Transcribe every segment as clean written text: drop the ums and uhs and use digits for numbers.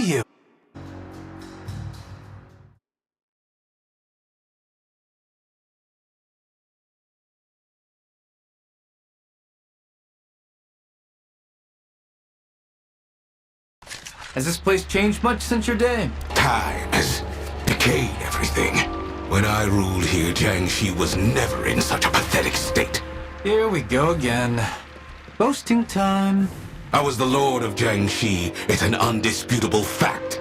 you. Has this place changed much since your day? Time has decayed everything. When I ruled here, Jiangxi was never in such a pathetic state. Here we go again. Boasting time. I was the lord of Jiangxi. It's an undisputable fact.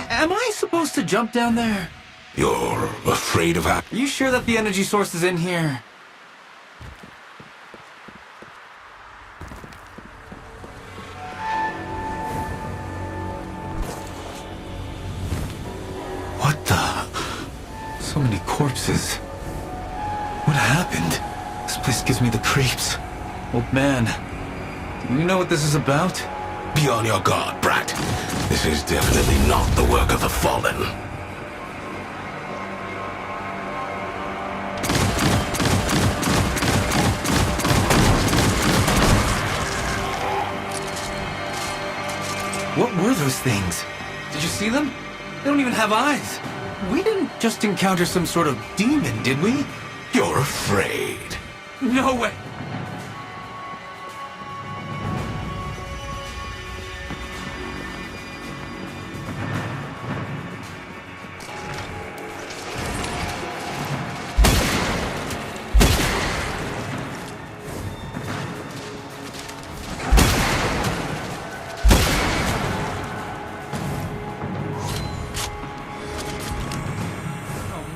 Am I supposed to jump down there? You're afraid of Are you sure that the energy source is in here? What the? So many corpses. What happened? This place gives me the creeps. Old man, do you know what this is about? Be on your guard, brat. This is definitely not the work of the fallen. What were those things? Did you see them? They don't even have eyes. We didn't just encounter some sort of demon, did we? You're afraid. No way!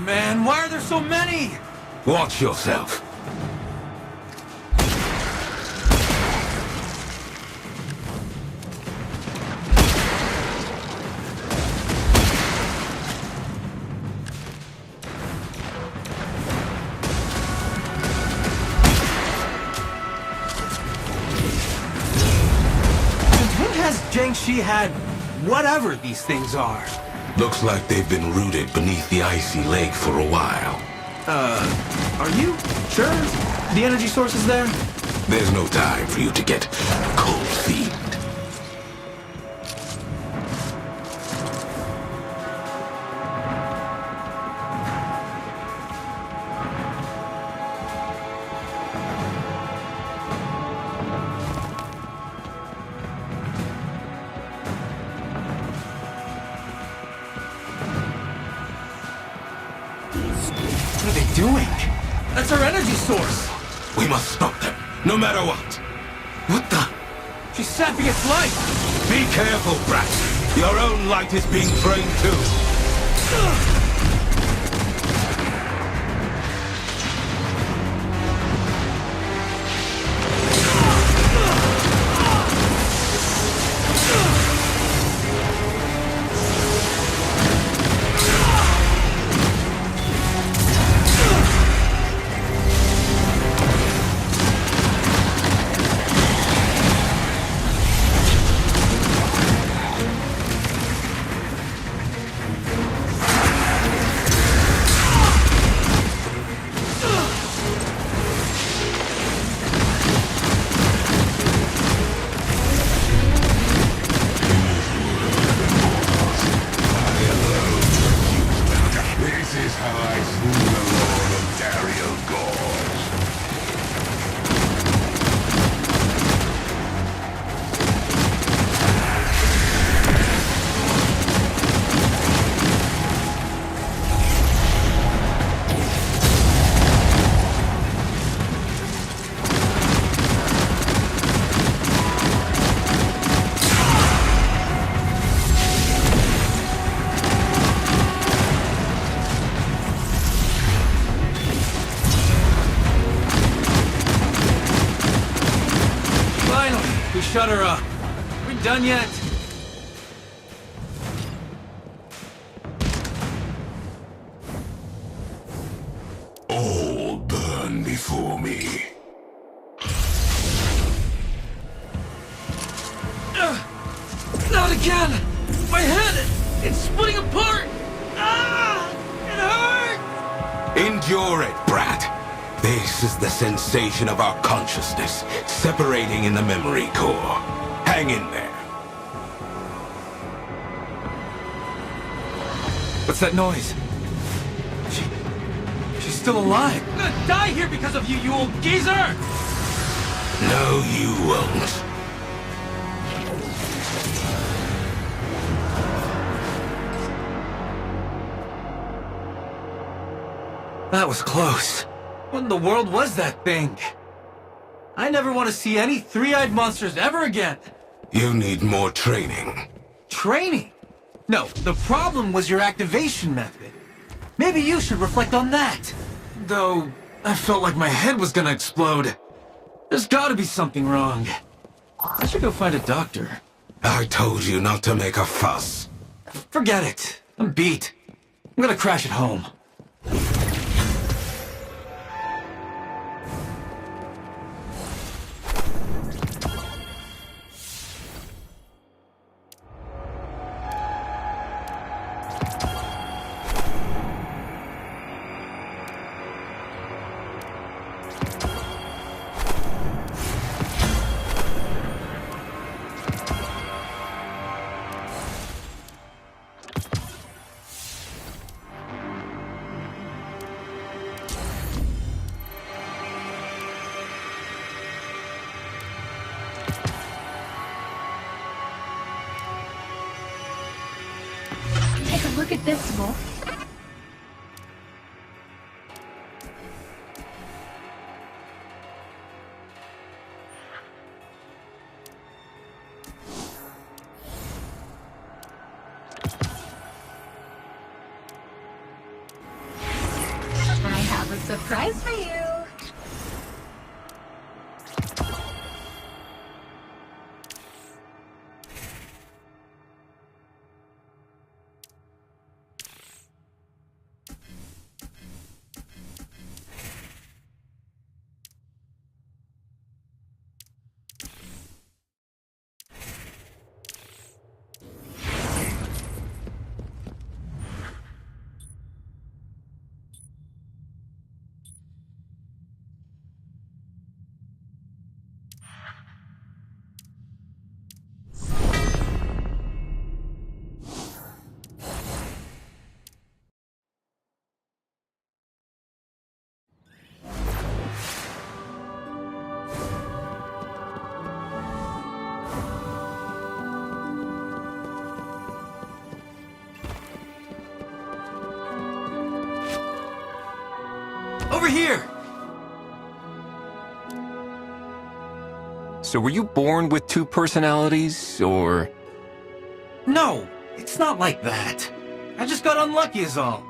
Man, why are there so many? Watch yourself. Since when has Jiangxi had whatever these things are? Looks like they've been rooted beneath the icy lake for a while. Are you sure the energy source is there? There's no time for you to get cold feet. What are they doing? That's our energy source! We must stop them, no matter what. What the? She's sapping its light! Be careful, brat. Your own light is being drained too. shut her up. We done yet? All burn before me. Not again! My head! It's splitting apart! Ah! It hurts! Endure it, brat. This is the sensation of our consciousness separating in the memory core. Hang in there. What's that noise? She's still alive. I'm gonna die here because of you, you old geezer! No, you won't. That was close. What in the world was that thing? I never want to see any three-eyed monsters ever again. You need more training. Training? No, the problem was your activation method. Maybe you should reflect on that. Though, I felt like my head was gonna explode. There's gotta be something wrong. I should go find a doctor. I told you not to make a fuss. Forget it. I'm beat. I'm gonna crash at home. Take a look at this, Wolf. I have a surprise for you. Over here! So were you born with two personalities, or...? No, it's not like that. I just got unlucky is all.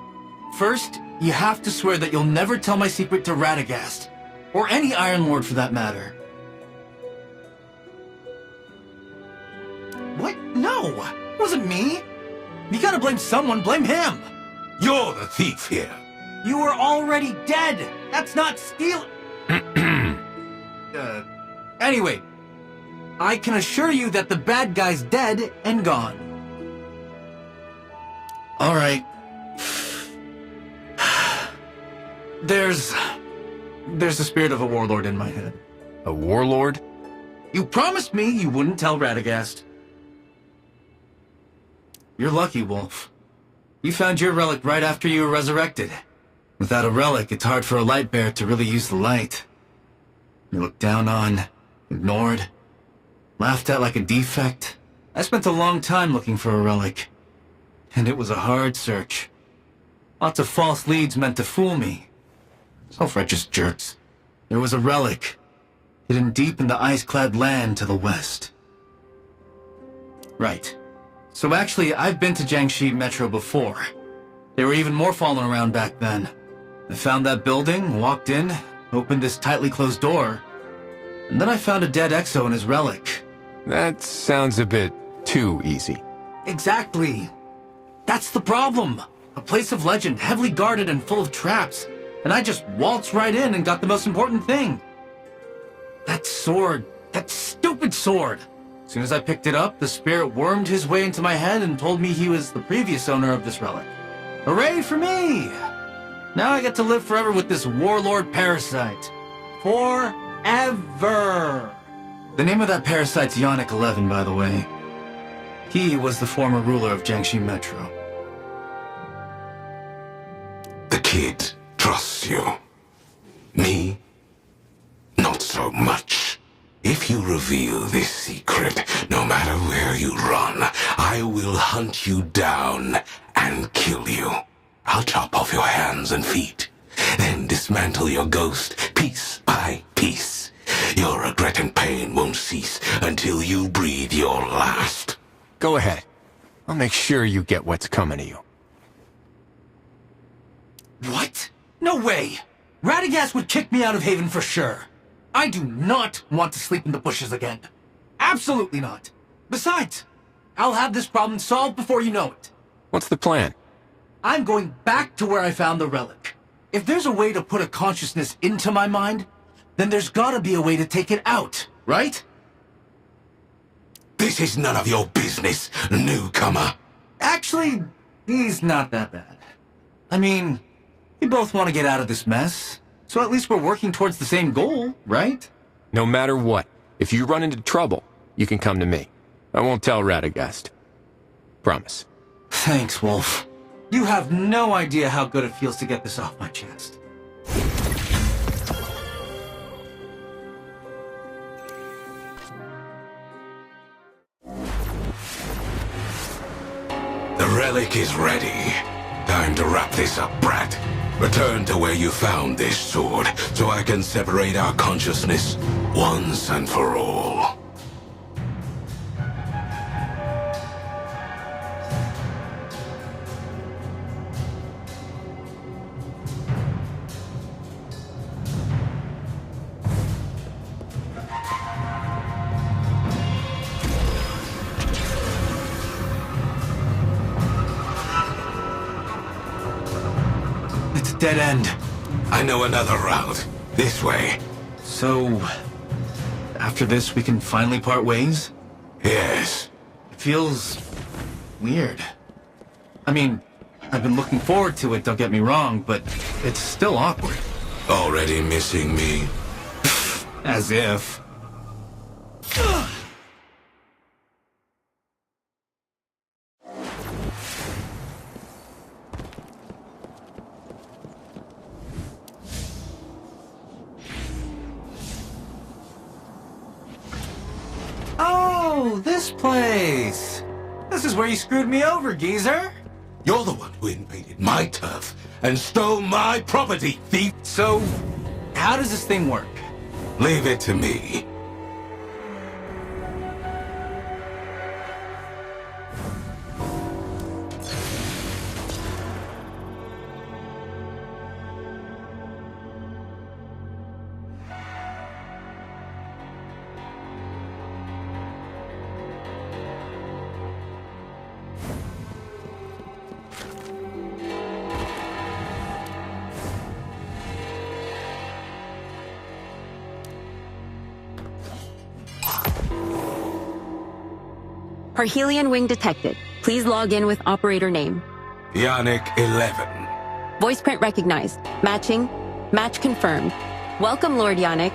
First, you have to swear that you'll never tell my secret to Radagast. Or any Iron Lord for that matter. What? No! It wasn't me! You gotta blame someone, blame him! You're the thief here. You were already dead! That's not steal... Anyway, I can assure you that the bad guy's dead and gone. Alright. There's the spirit of a warlord in my head. A warlord? You promised me you wouldn't tell Radagast. You're lucky, Wolf. You found your relic right after you were resurrected. Without a relic, it's hard for a light bearer to really use the light. You're looked down on, ignored, laughed at like a defect. I spent a long time looking for a relic. And it was a hard search. Lots of false leads meant to fool me. Self-righteous jerks. There was a relic, hidden deep in the ice-clad land to the west. Right. So actually, I've been to Jiangxi Metro before. There were even more fallen around back then. I found that building, walked in, opened this tightly closed door, and then I found a dead Exo and his relic. That sounds a bit too easy. Exactly. That's the problem. A place of legend, heavily guarded and full of traps. And I just waltzed right in and got the most important thing. That sword. That stupid sword. As soon as I picked it up, the spirit wormed his way into my head and told me he was the previous owner of this relic. Hooray for me! Now I get to live forever with this warlord parasite. Forever! The name of that parasite's Yannick 11, by the way. He was the former ruler of Jiangxi Metro. The kid trusts you. Me? Not so much. If you reveal this secret, no matter where you run, I will hunt you down and kill you. I'll chop off your hands and feet, then dismantle your ghost piece by piece. Your regret and pain won't cease until you breathe your last. Go ahead. I'll make sure you get what's coming to you. What? No way! Radagast would kick me out of Haven for sure. I do not want to sleep in the bushes again. Absolutely not. Besides, I'll have this problem solved before you know it. What's the plan? I'm going back to where I found the relic. If there's a way to put a consciousness into my mind, then there's gotta be a way to take it out, right? This is none of your business, newcomer. Actually, he's not that bad. I mean, we both want to get out of this mess, so at least we're working towards the same goal, right? No matter what, if you run into trouble, you can come to me. I won't tell Radagast. Promise. Thanks, Wolf. You have no idea how good it feels to get this off my chest. The relic is ready. Time to wrap this up, brat. Return to where you found this sword, so I can separate our consciousness once and for all. It's a dead end. I know another route. This way. So, after this we can finally part ways? Yes. It feels weird. I mean, I've been looking forward to it, don't get me wrong, but it's still awkward. Already missing me? As if. Oh, this place! This is where you screwed me over, geezer! You're the one who invaded my turf and stole my property, thief! So, how does this thing work? Leave it to me. Parhelion wing detected. Please log in with operator name. Yannick 11. Voice print recognized. Matching. Match confirmed. Welcome, Lord Yannick.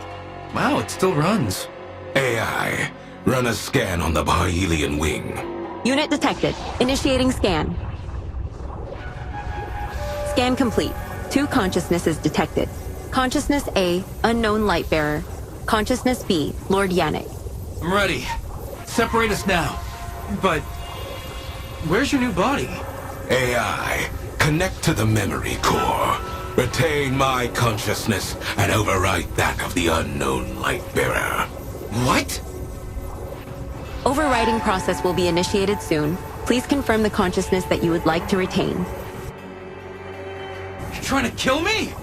Wow, it still runs. AI, run a scan on the Parhelion wing. Unit detected. Initiating scan. Scan complete. 2 consciousnesses detected. Consciousness A, unknown lightbearer. Consciousness B, Lord Yannick. I'm ready. Separate us now. But where's your new body? AI, connect to the memory core. Retain my consciousness and overwrite that of the unknown lightbearer. What? Overriding process will be initiated soon. Please confirm the consciousness that you would like to retain. You're trying to kill me?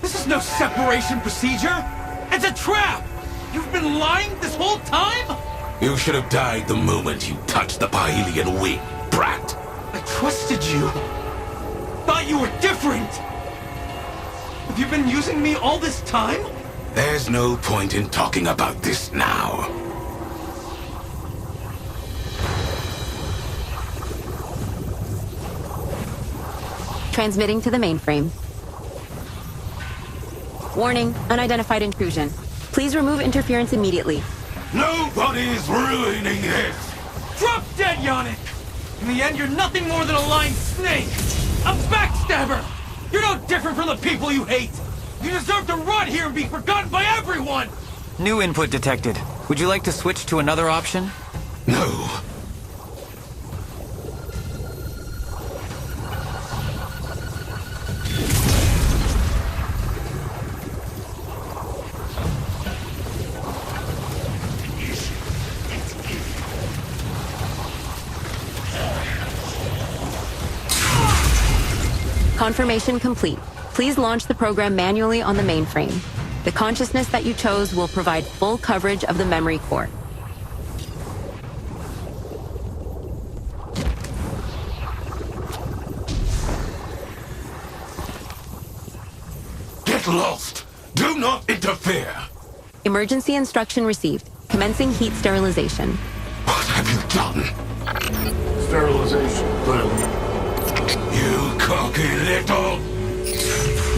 This is no separation procedure. It's a trap. You've been lying this whole time? You should have died the moment you touched the Parhelion wing, brat. I trusted you. Thought you were different. Have you been using me all this time? There's no point in talking about this now. Transmitting to the mainframe. Warning, unidentified intrusion. Please remove interference immediately. Nobody's ruining this! Drop dead, Yannick! In the end, you're nothing more than a lying snake! A backstabber! You're no different from the people you hate! You deserve to rot here and be forgotten by everyone! New input detected. Would you like to switch to another option? No. Confirmation complete. Please launch the program manually on the mainframe. The consciousness that you chose will provide full coverage of the memory core. Get lost! Do not interfere! Emergency instruction received. Commencing heat sterilization. What have you done? Sterilization, clearly. You cocky little...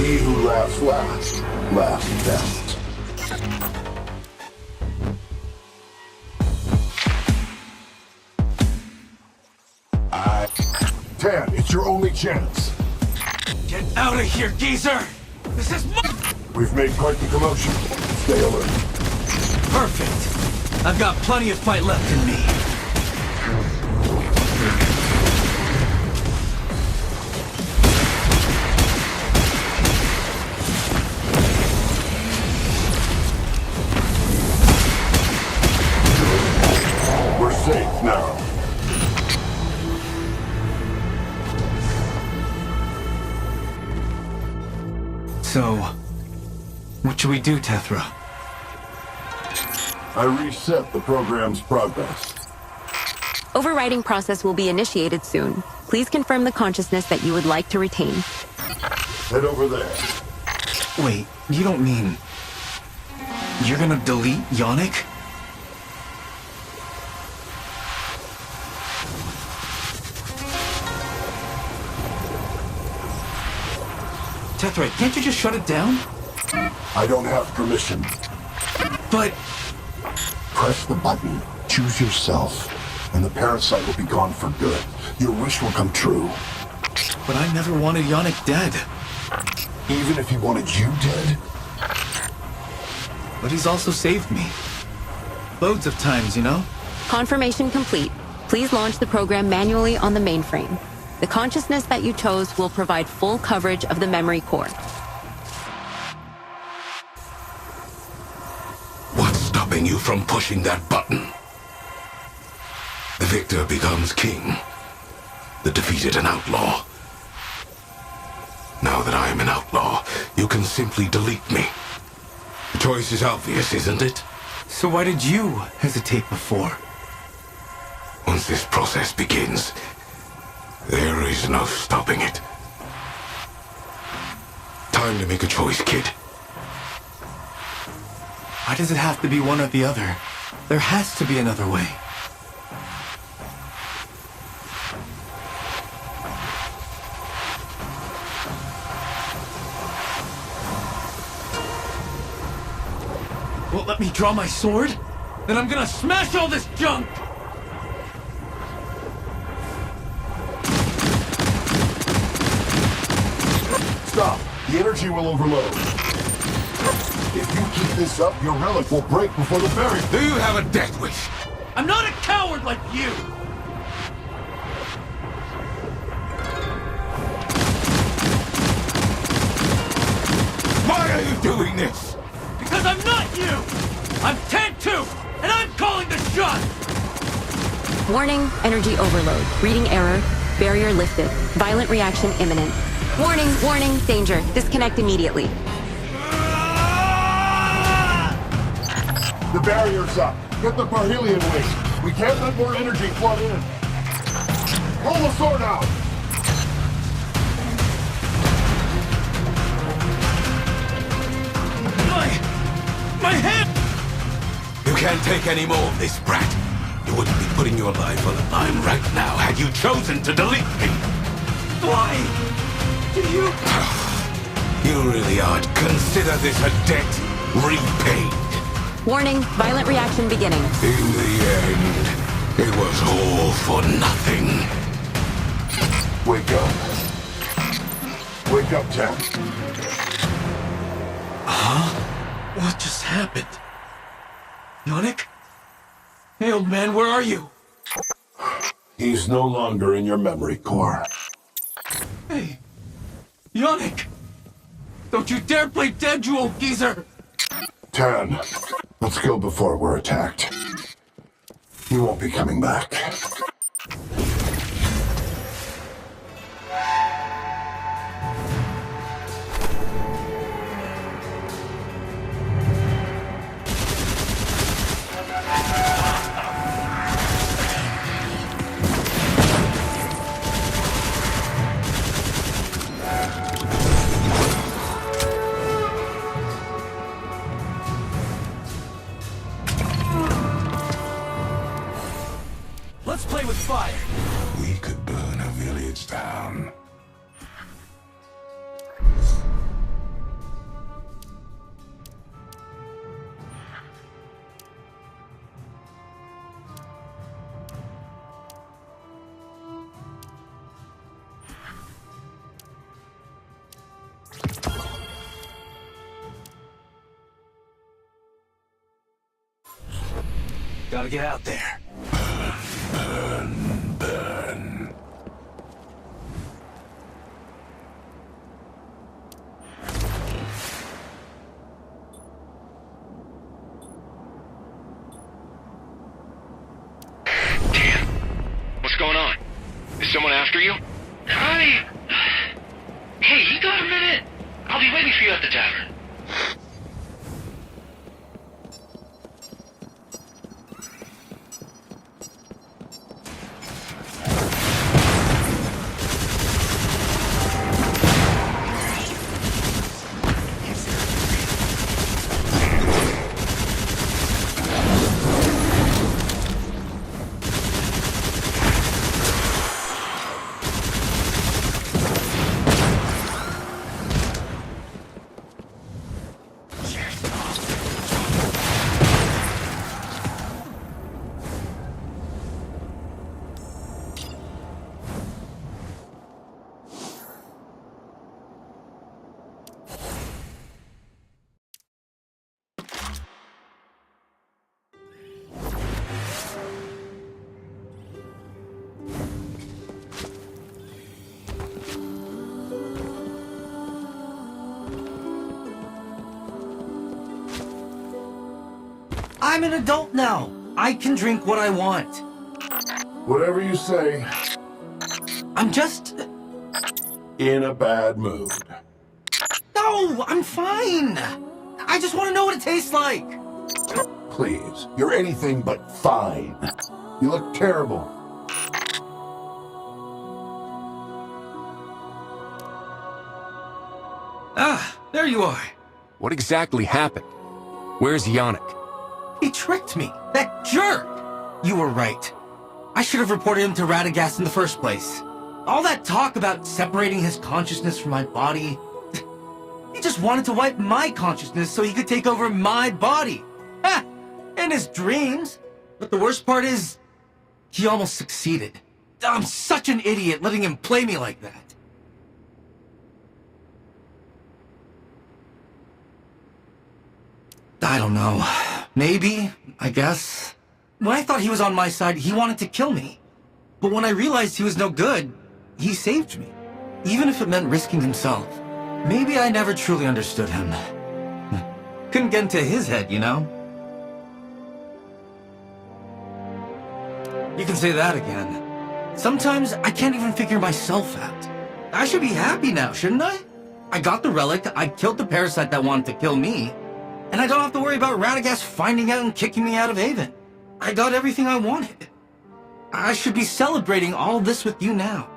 He who laughs last, laughs best. Tan, it's your only chance. Get out of here, geezer! This is my... We've made quite the commotion. Stay alert. Perfect. I've got plenty of fight left in me. We're safe now. So, what should we do, Tethra? I reset the program's progress. Overriding process will be initiated soon. Please confirm the consciousness that you would like to retain. Head over there. Wait, you don't mean... You're gonna delete Yannick? Tethra, can't you just shut it down? I don't have permission. But... Press the button. Choose yourself. And the parasite will be gone for good. Your wish will come true. But I never wanted Yannick dead. Even if he wanted you dead? But he's also saved me. Loads of times, you know? Confirmation complete. Please launch the program manually on the mainframe. The consciousness that you chose will provide full coverage of the memory core. What's stopping you from pushing that button? The victor becomes king. The defeated an outlaw. Now that I am an outlaw, you can simply delete me. The choice is obvious, isn't it? So why did you hesitate before? Once this process begins, there is no stopping it. Time to make a choice, kid. Why does it have to be one or the other? There has to be another way. Won't let me draw my sword? Then I'm gonna smash all this junk! Stop! The energy will overload. If you keep this up, your relic will break before the barrier. Do you have a death wish? I'm not a coward like you! Why are you doing this? Because I'm not you! I'm Tantu, and I'm calling the shot! Warning, energy overload. Reading error. Barrier lifted. Violent reaction imminent. Warning, warning, danger. Disconnect immediately. The barrier's up. Get the Parhelion wing. We can't let more energy flood in. Pull the sword out. My head! You can't take any more of this, brat. You wouldn't be putting your life on the line right now had you chosen to delete me. Why? Do you... You really are. Consider this a debt repaid. Warning, violent reaction beginning. In the end, it was all for nothing. Wake up. Wake up, Ten. What just happened? Yannick? Hey, old man, where are you? He's no longer in your memory core. Hey, Yannick! Don't you dare play dead, you old geezer! Ten, let's go before we're attacked. He won't be coming back. Let's play with fire! We could burn a village down. Gotta get out there. Burn. Dan, what's going on? Is someone after you? Hi. Hey, you got a minute? I'll be waiting for you at the tavern. I'm an adult now. I can drink what I want. Whatever you say, I'm just... in a bad mood. No, I'm fine. I just want to know what it tastes like. Please, you're anything but fine. You look terrible. Ah, there you are. What exactly happened? Where's Yannick? He tricked me. That jerk! You were right. I should have reported him to Radagast in the first place. All that talk about separating his consciousness from my body... He just wanted to wipe my consciousness so he could take over my body. Ha! In his dreams. But the worst part is... he almost succeeded. I'm such an idiot letting him play me like that. I don't know. Maybe, I guess. When I thought he was on my side, he wanted to kill me. But when I realized he was no good, he saved me. Even if it meant risking himself. Maybe I never truly understood him. Couldn't get into his head, you know? You can say that again. Sometimes I can't even figure myself out. I should be happy now, shouldn't I? I got the relic, I killed the parasite that wanted to kill me, and I don't have to worry about Radagast finding out and kicking me out of Haven. I got everything I wanted. I should be celebrating all this with you now.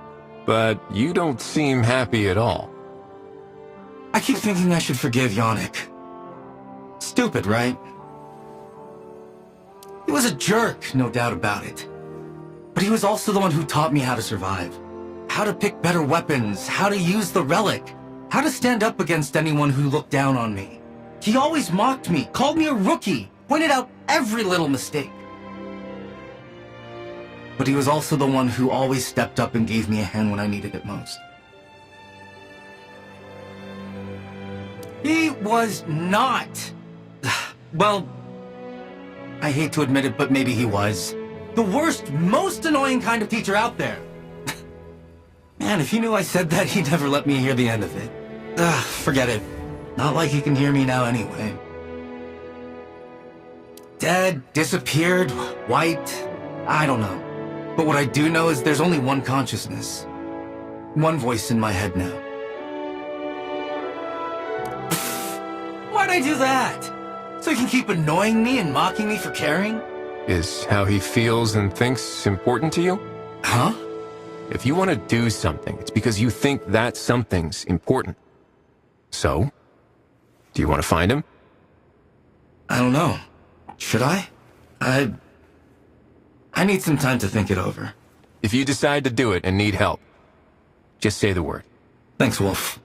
But you don't seem happy at all. I keep thinking I should forgive Yannick. Stupid, right? He was a jerk, no doubt about it. But he was also the one who taught me how to survive. How to pick better weapons, how to use the relic, how to stand up against anyone who looked down on me. He always mocked me, called me a rookie, pointed out every little mistake. But he was also the one who always stepped up and gave me a hand when I needed it most. He was not... Well, I hate to admit it, but maybe he was. The worst, most annoying kind of teacher out there. Man, if he knew I said that, he'd never let me hear the end of it. Forget it. Not like he can hear me now anyway. Dead, disappeared, wiped, I don't know. But what I do know is there's only one consciousness. One voice in my head now. Why'd I do that? So he can keep annoying me and mocking me for caring? Is how he feels and thinks important to you? Huh? If you want to do something, it's because you think that something's important. So, do you want to find him? I don't know. Should I? I need some time to think it over. If you decide to do it and need help, just say the word. Thanks, Wolf.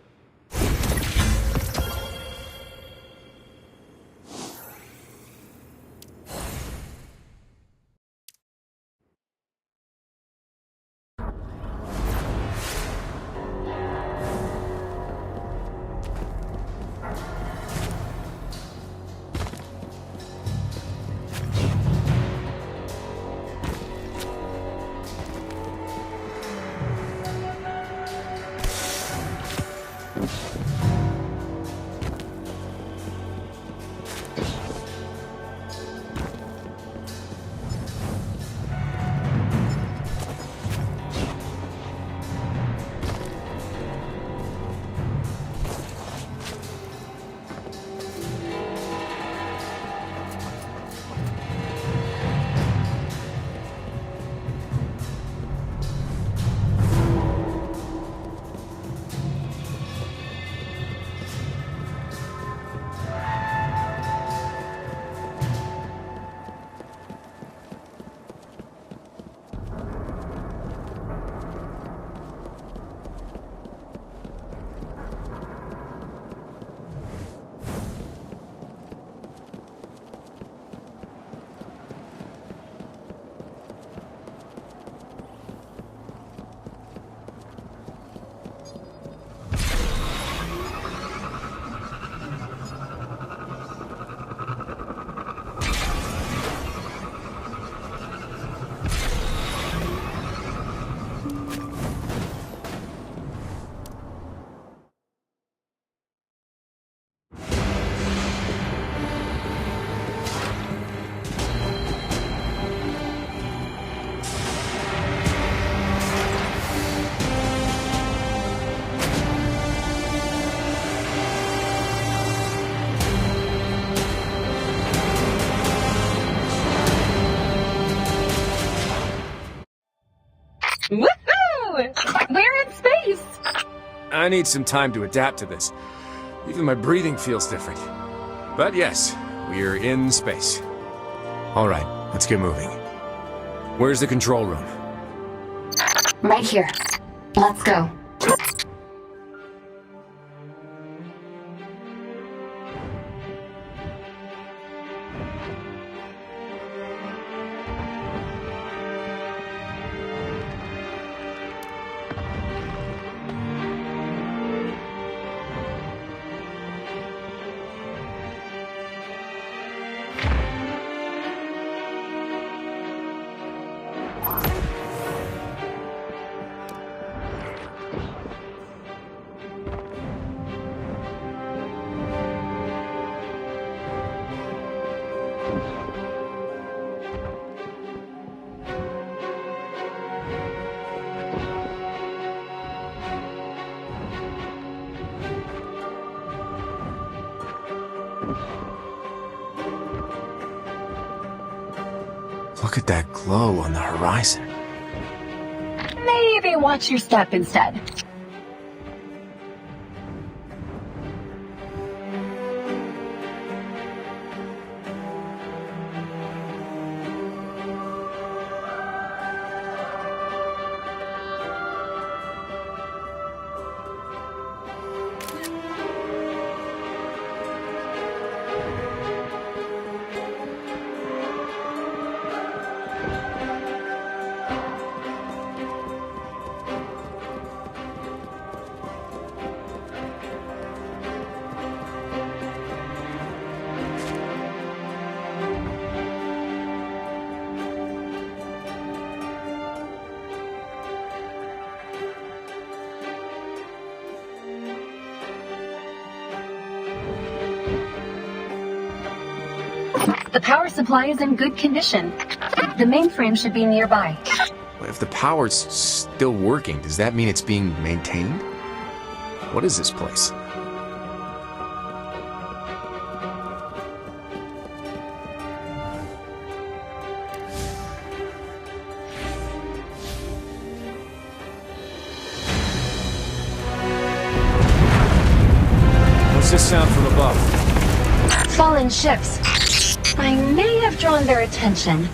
Woohoo! We're in space! I need some time to adapt to this. Even my breathing feels different. But yes, we're in space. All right, let's get moving. Where's the control room? Right here. Let's go. Look at that glow on the horizon. Maybe watch your step instead. The power supply is in good condition. The mainframe should be nearby. If the power's still working, does that mean it's being maintained? What is this place? What's this sound from above? Fallen ships. I may have drawn their attention.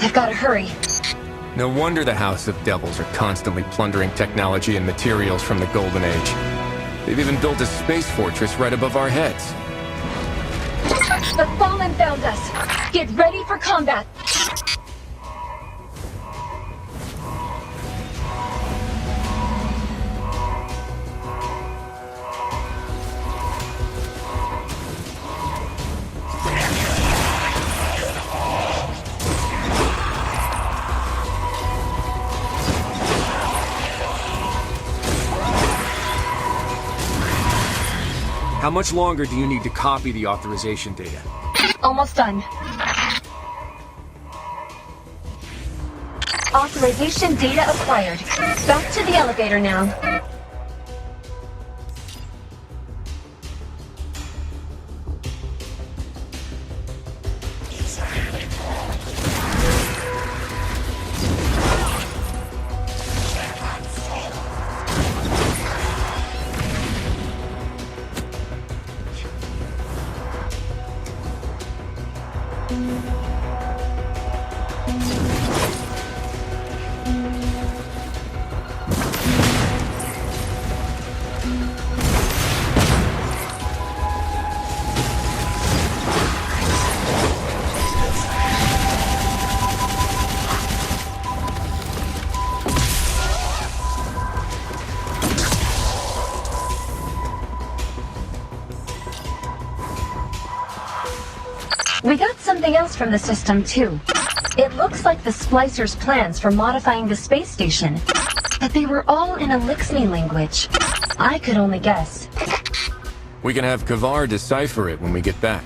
I've got to hurry. No wonder the House of Devils are constantly plundering technology and materials from the Golden Age. They've even built a space fortress right above our heads. The Fallen found us. Get ready for combat. How much longer do you need to copy the authorization data? Almost done. Authorization data acquired. Back to the elevator now. We got something else from the system, too. It looks like the Splicer's plans for modifying the space station. But they were all in a Lixni language. I could only guess. We can have Kavar decipher it when we get back.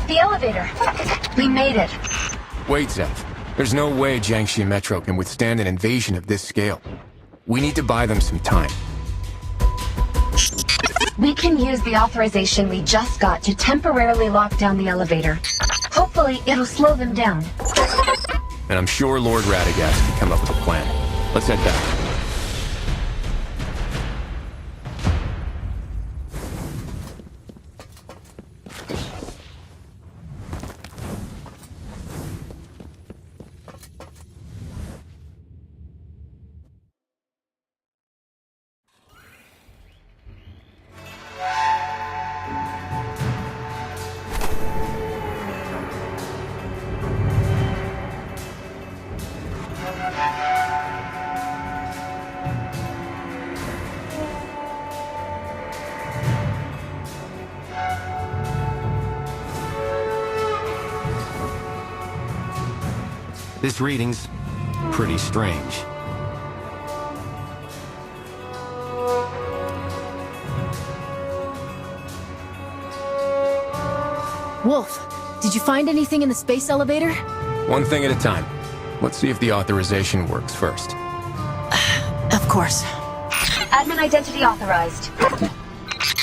The elevator. We made it. Wait, Zeph. There's no way Jiangxi Metro can withstand an invasion of this scale. We need to buy them some time. We can use the authorization we just got to temporarily lock down the elevator. Hopefully, it'll slow them down. And I'm sure Lord Radagast can come up with a plan. Let's head back. This reading's pretty strange. Wolf, did you find anything in the space elevator? One thing at a time. Let's see if the authorization works first. Of course. Admin identity authorized.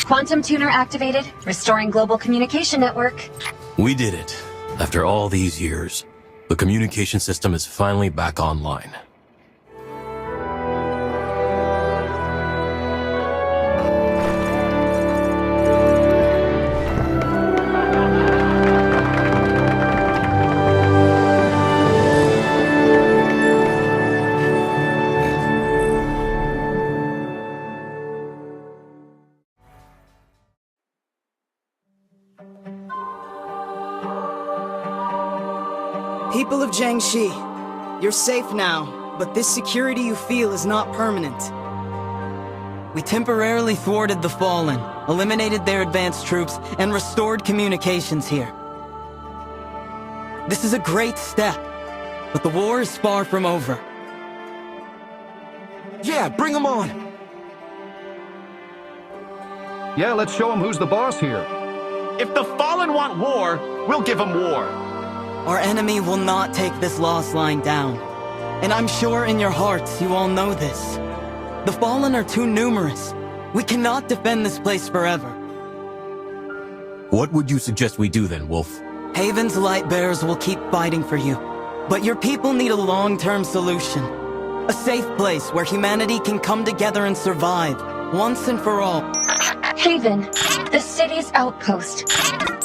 Quantum tuner activated, restoring global communication network. We did it. After all these years, the communication system is finally back online. People of Jiangxi, you're safe now, but this security you feel is not permanent. We temporarily thwarted the Fallen, eliminated their advanced troops, and restored communications here. This is a great step, but the war is far from over. Yeah, bring them on! Yeah, let's show them who's the boss here. If the Fallen want war, we'll give them war. Our enemy will not take this lost line down. And I'm sure in your hearts you all know this. The Fallen are too numerous. We cannot defend this place forever. What would you suggest we do then, Wolf? Haven's Lightbearers will keep fighting for you. But your people need a long-term solution. A safe place where humanity can come together and survive, once and for all. Haven, the city's outpost.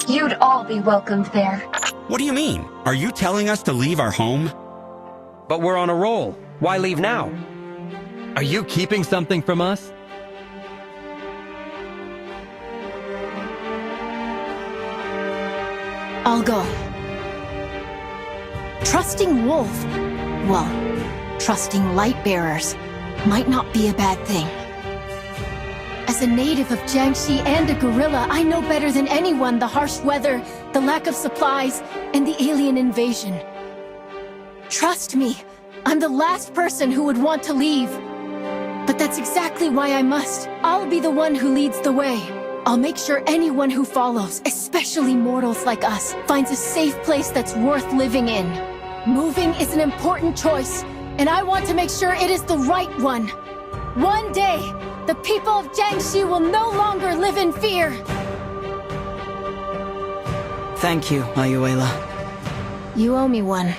You'd all be welcomed there. What do you mean? Are you telling us to leave our home? But we're on a roll. Why leave now? Are you keeping something from us? I'll go. Trusting Wolf, well, trusting Lightbearers, might not be a bad thing. As a native of Jiangxi and a guerrilla, I know better than anyone the harsh weather, the lack of supplies, and the alien invasion. Trust me, I'm the last person who would want to leave. But that's exactly why I must. I'll be the one who leads the way. I'll make sure anyone who follows, especially mortals like us, finds a safe place that's worth living in. Moving is an important choice, and I want to make sure it is the right one. One day, the people of Jiangxi will no longer live in fear. Thank you, Ayuela. You owe me one.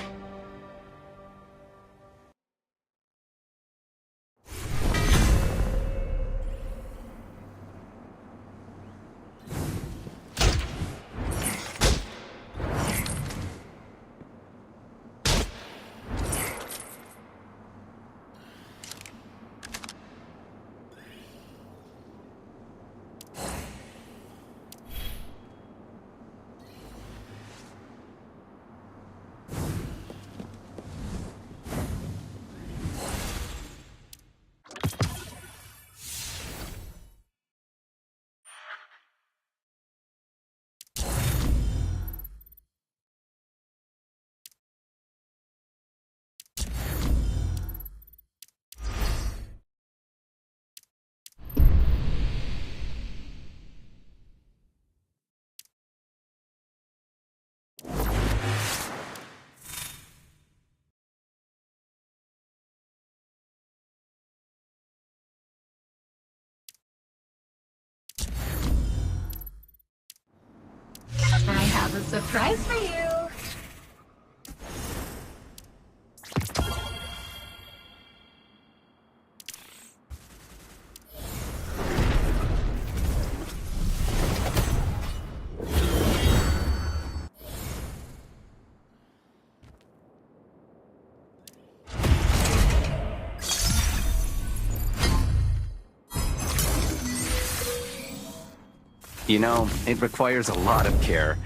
I have a surprise for you. You know, it requires a lot of care.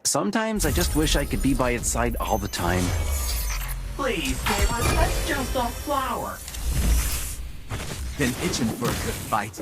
Sometimes I just wish I could be by its side all the time. Please, Gamer, that's just a flower. Been itching for a good fight.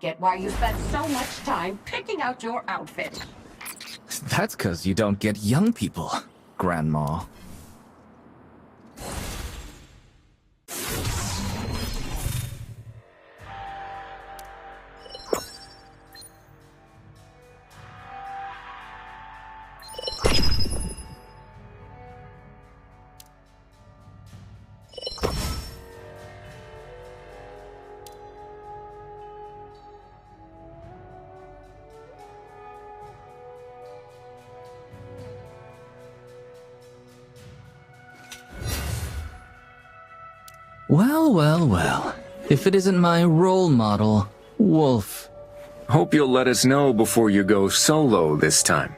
don't get why you spent so much time picking out your outfit. That's 'cause you don't get young people, Grandma. Well, well, well. If it isn't my role model, Wolf. Hope you'll let us know before you go solo this time.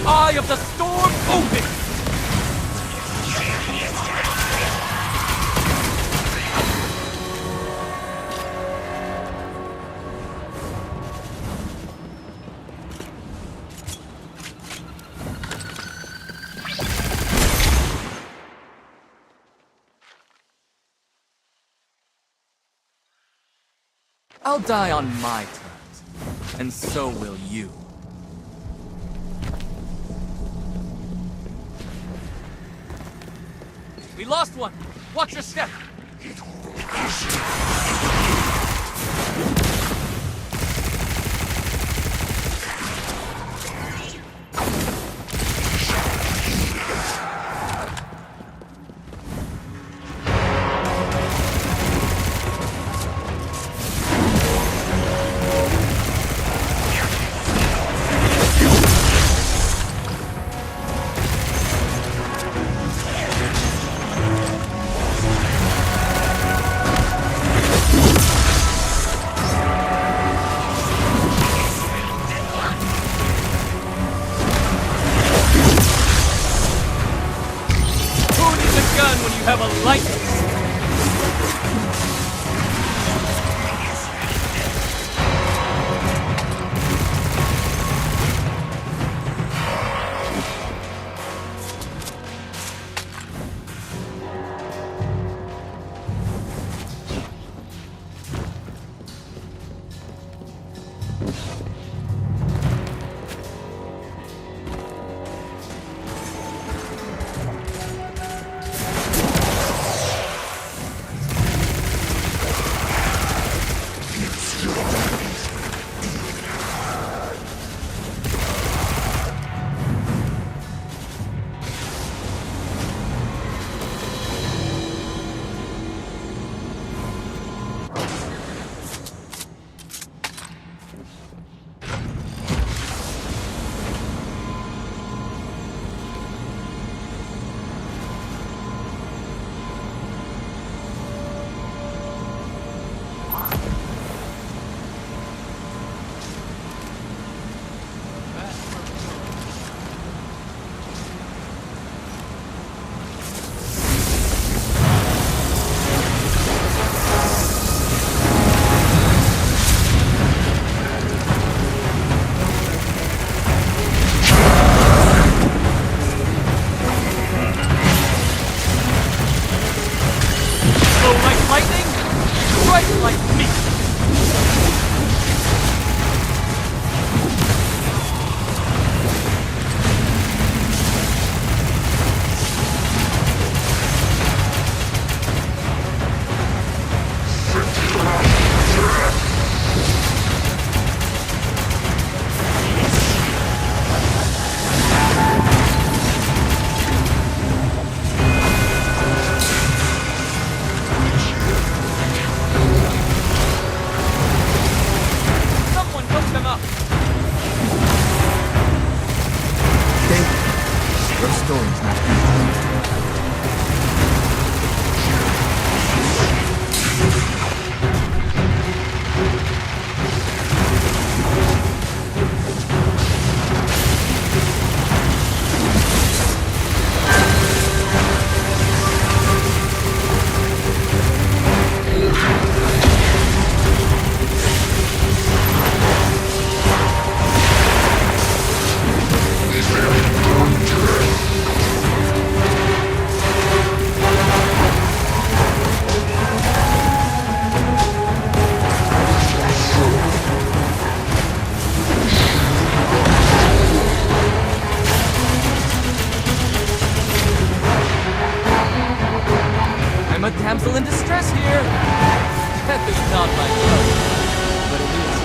Eye of the storm open! I'll die on my terms, and so will you. We lost one! Watch your step! lightning! I'm a damsel in distress here! That is not my love, but it is.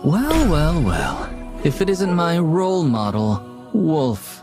Well, well, well. If it isn't my role model, Wolf.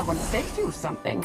someone say you something.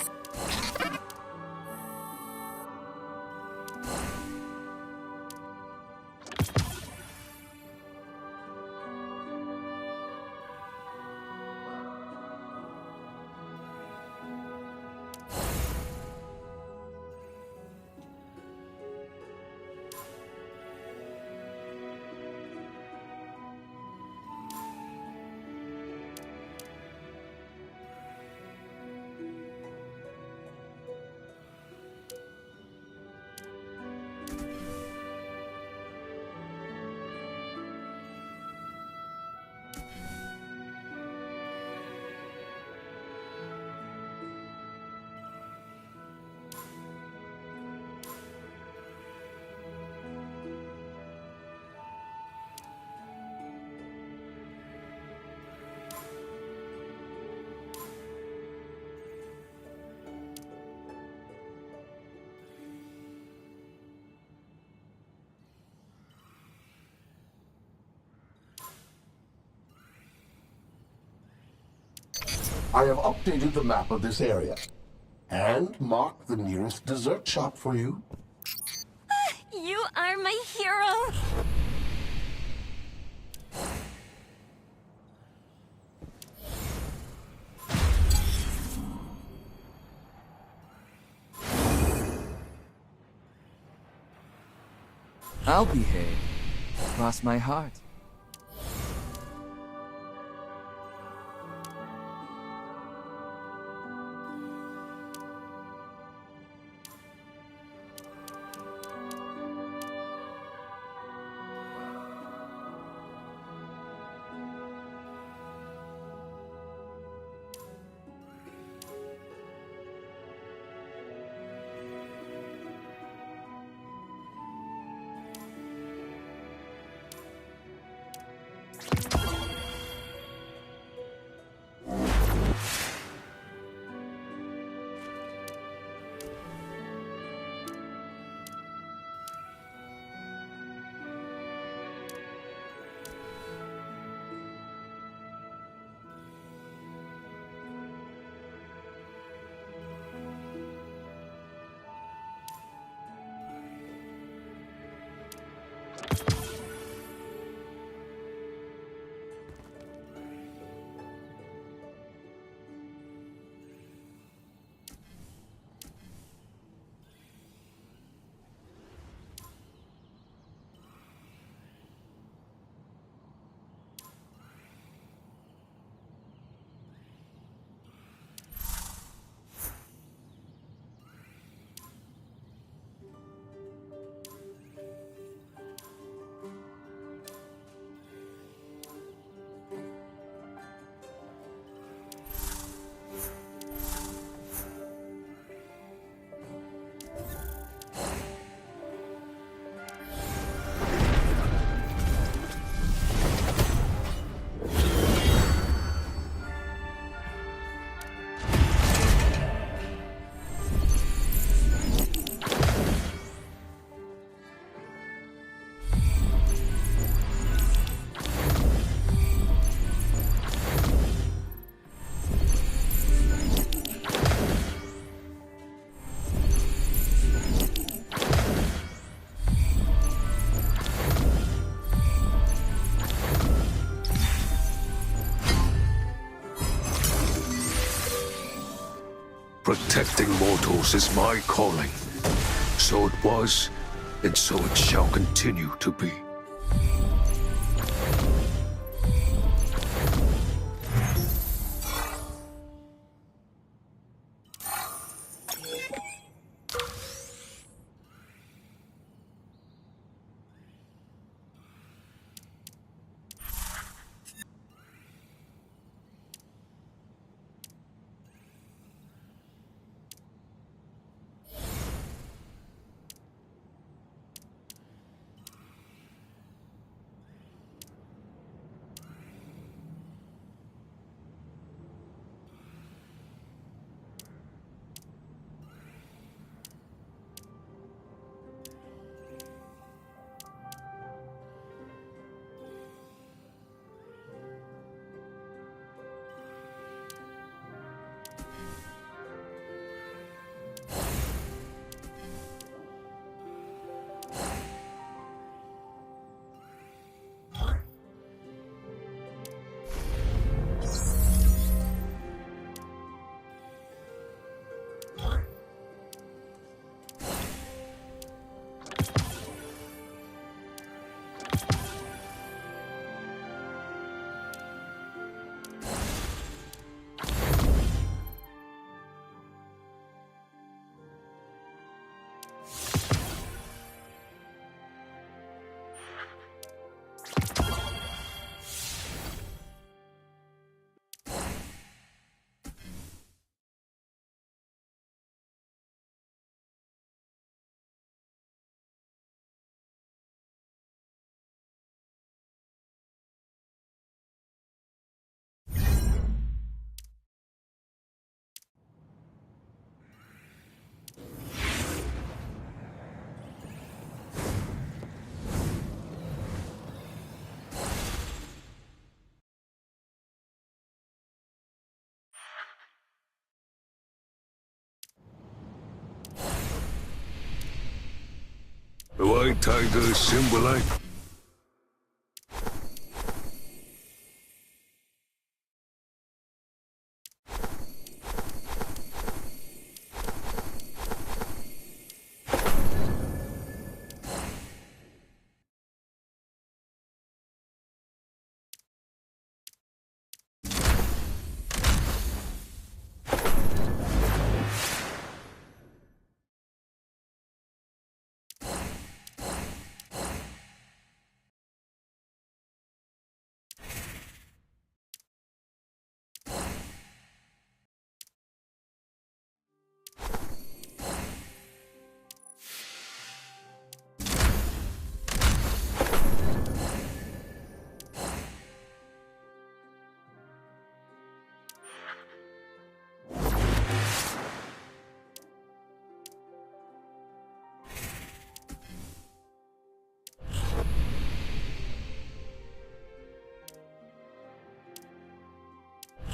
I have updated the map of this area and marked the nearest dessert shop for you. You are my hero! I'll behave. Cross my heart. Protecting mortals is my calling. So it was, and so it shall continue to be. White tiger symbolize?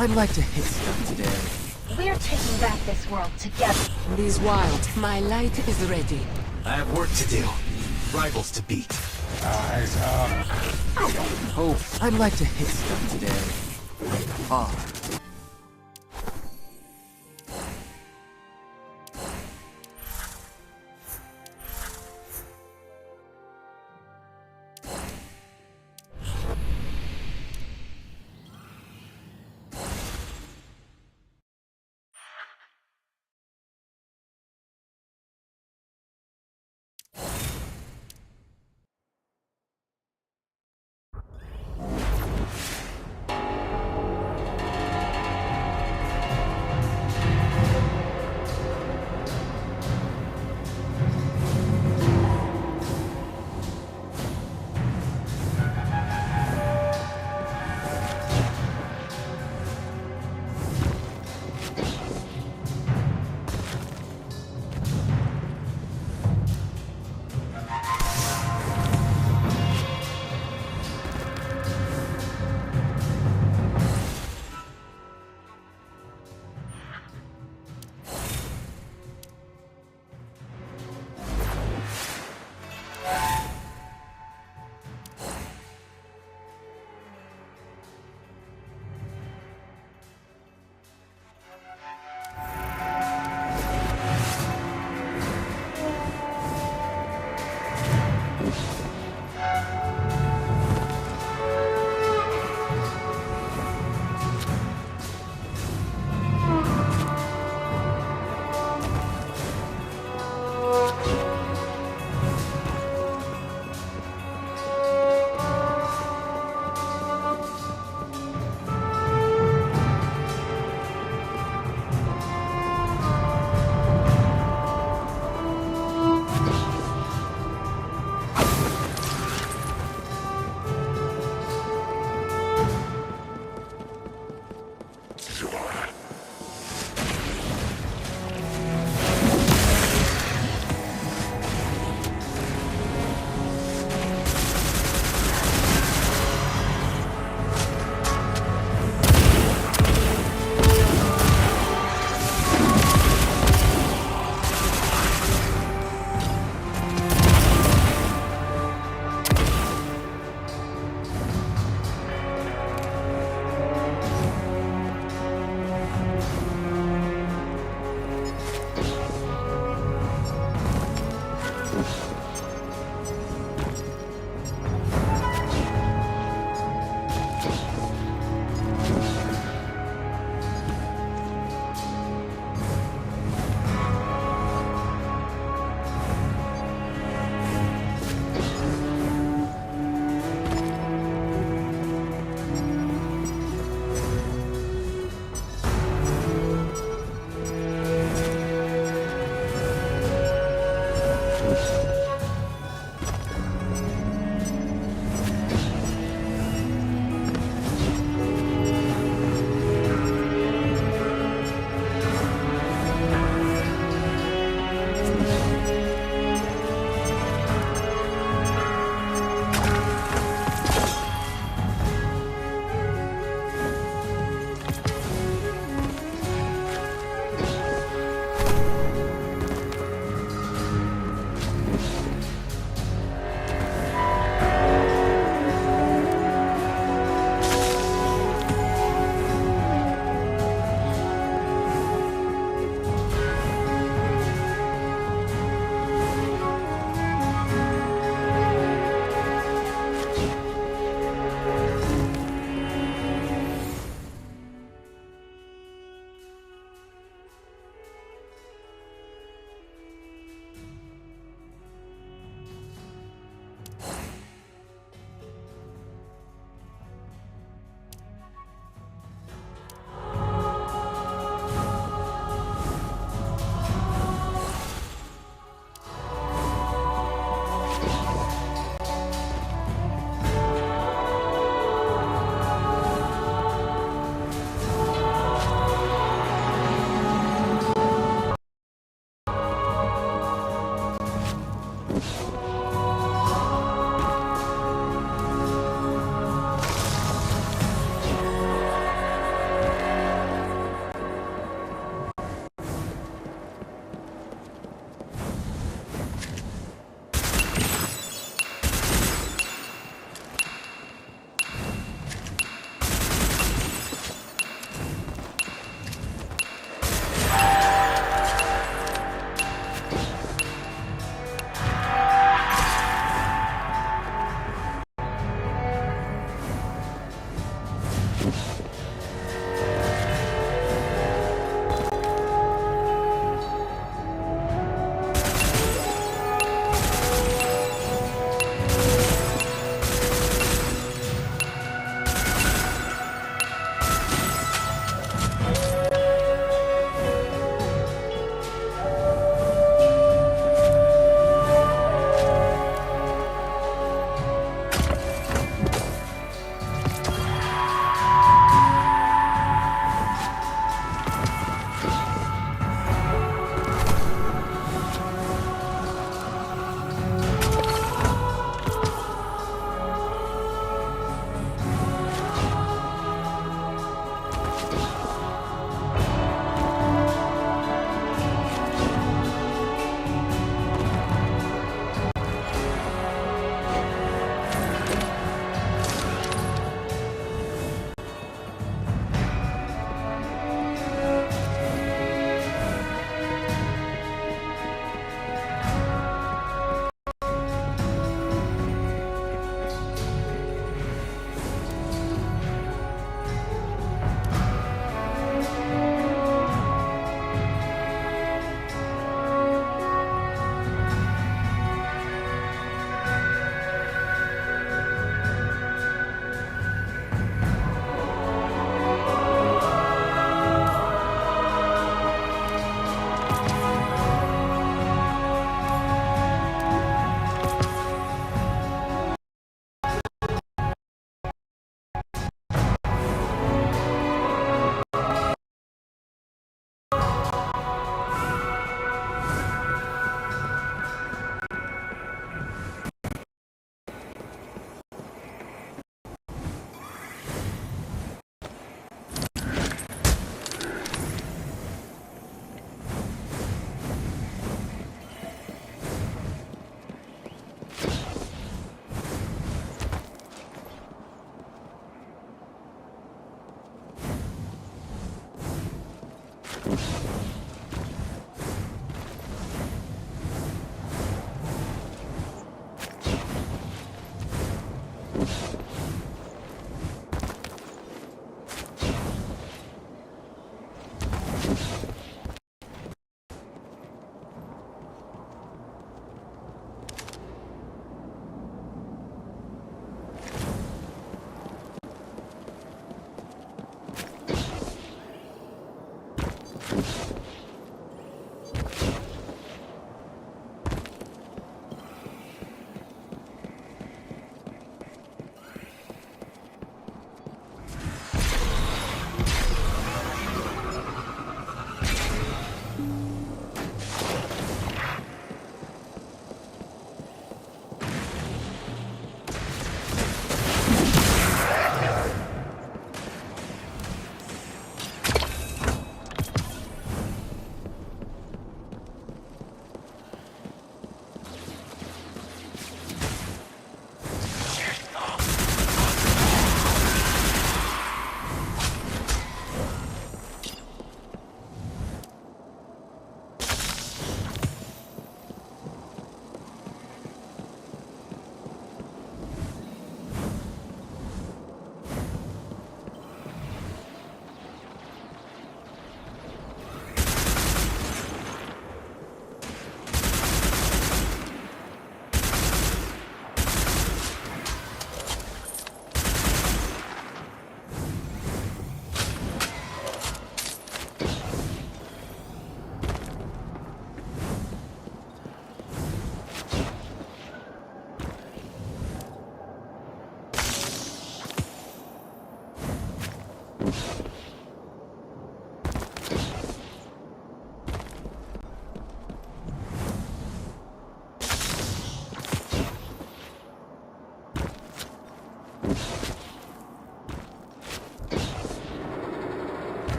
I'd like to hit stuff today. We're taking back this world together. These wild. My light is ready. I have work to do. Rivals to beat. Eyes up. Hope. I'd like to hit stuff today. Hard.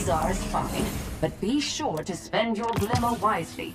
Czar is fine, but be sure to spend your glimmer wisely.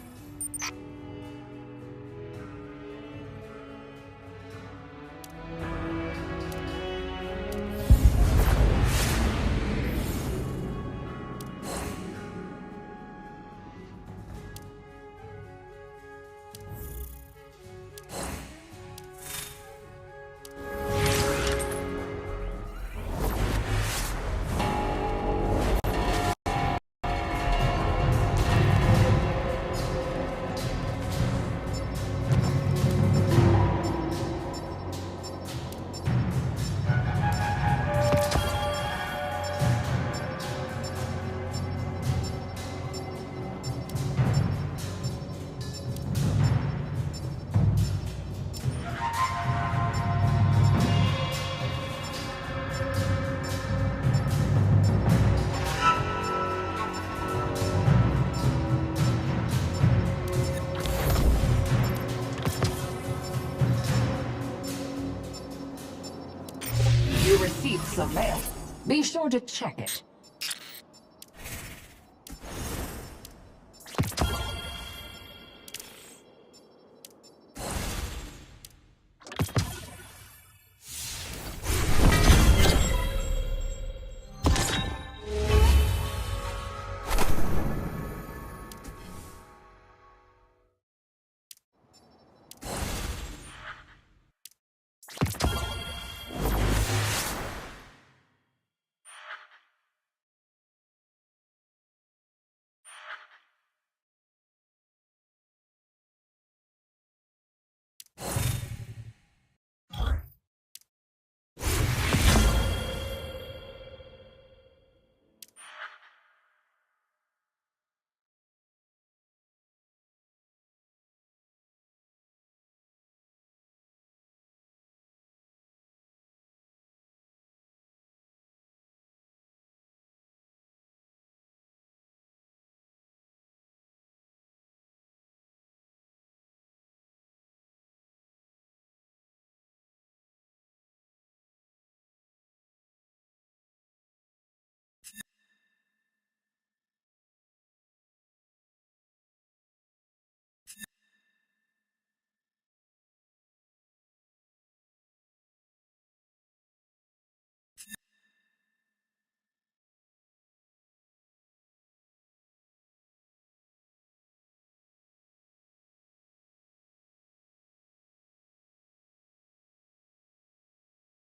You received some mail. Be sure to check it.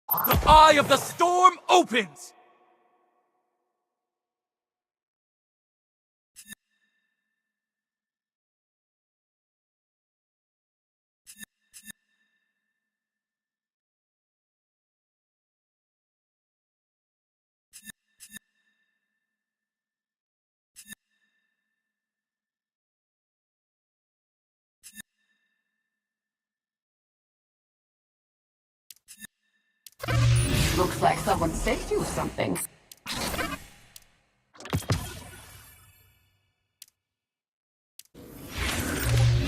The eye of the storm opens! Looks like someone sent you something.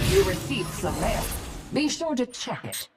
You received some mail. Be sure to check it.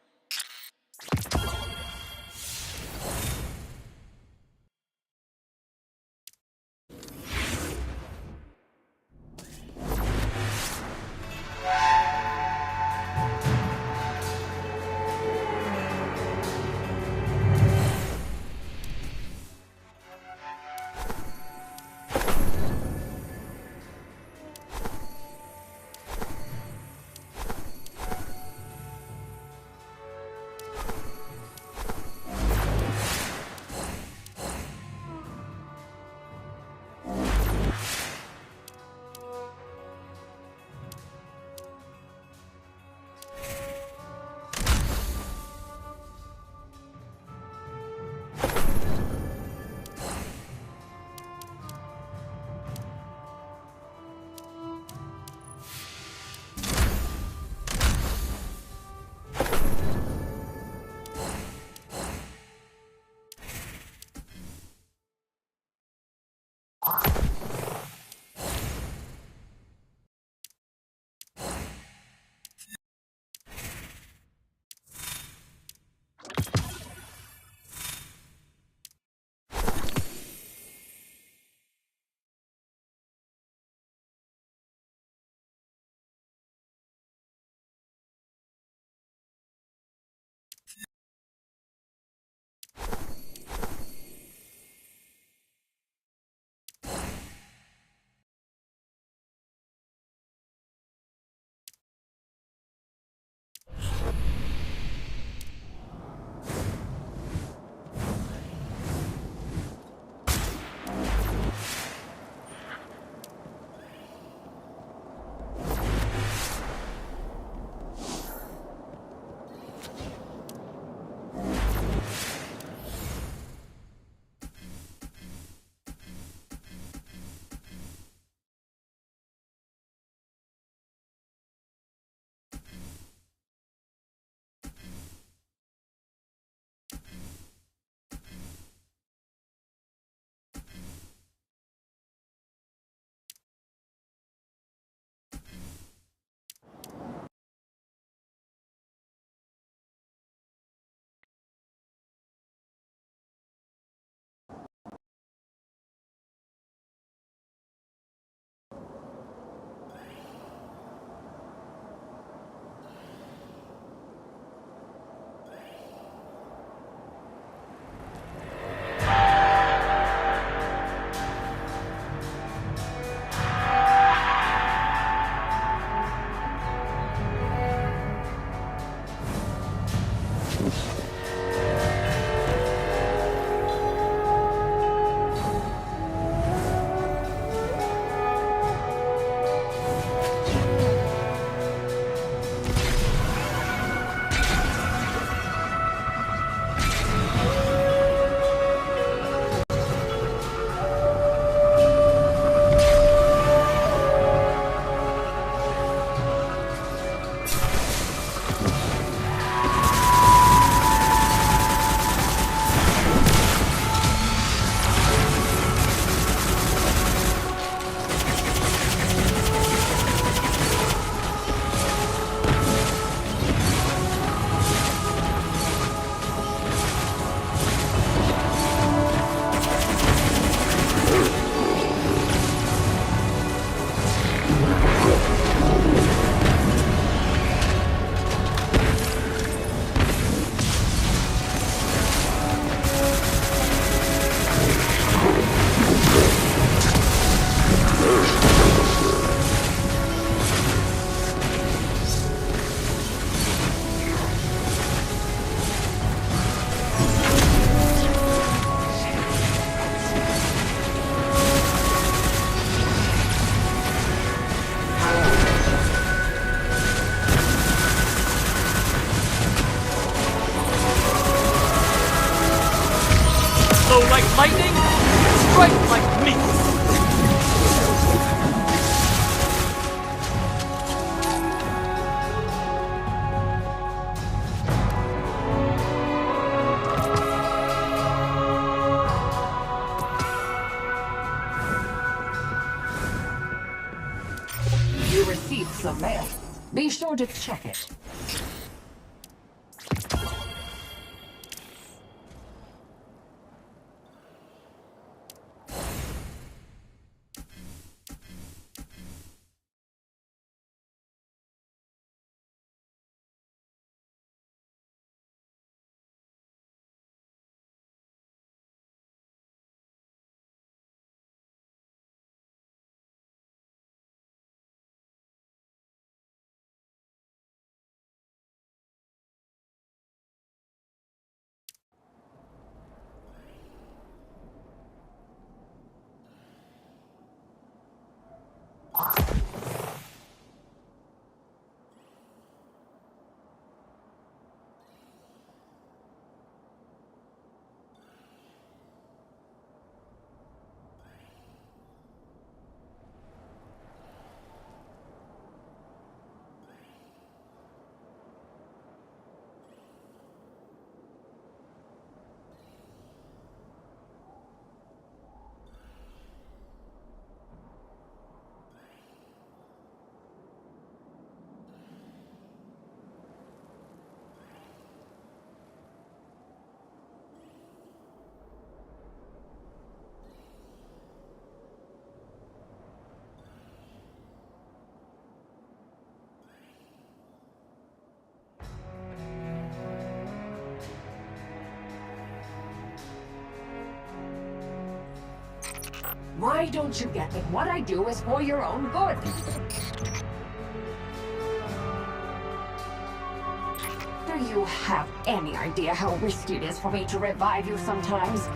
sure to check it. Why don't you get that what I do is for your own good? Do you have any idea how risky it is for me to revive you sometimes?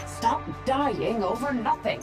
Stop dying over nothing.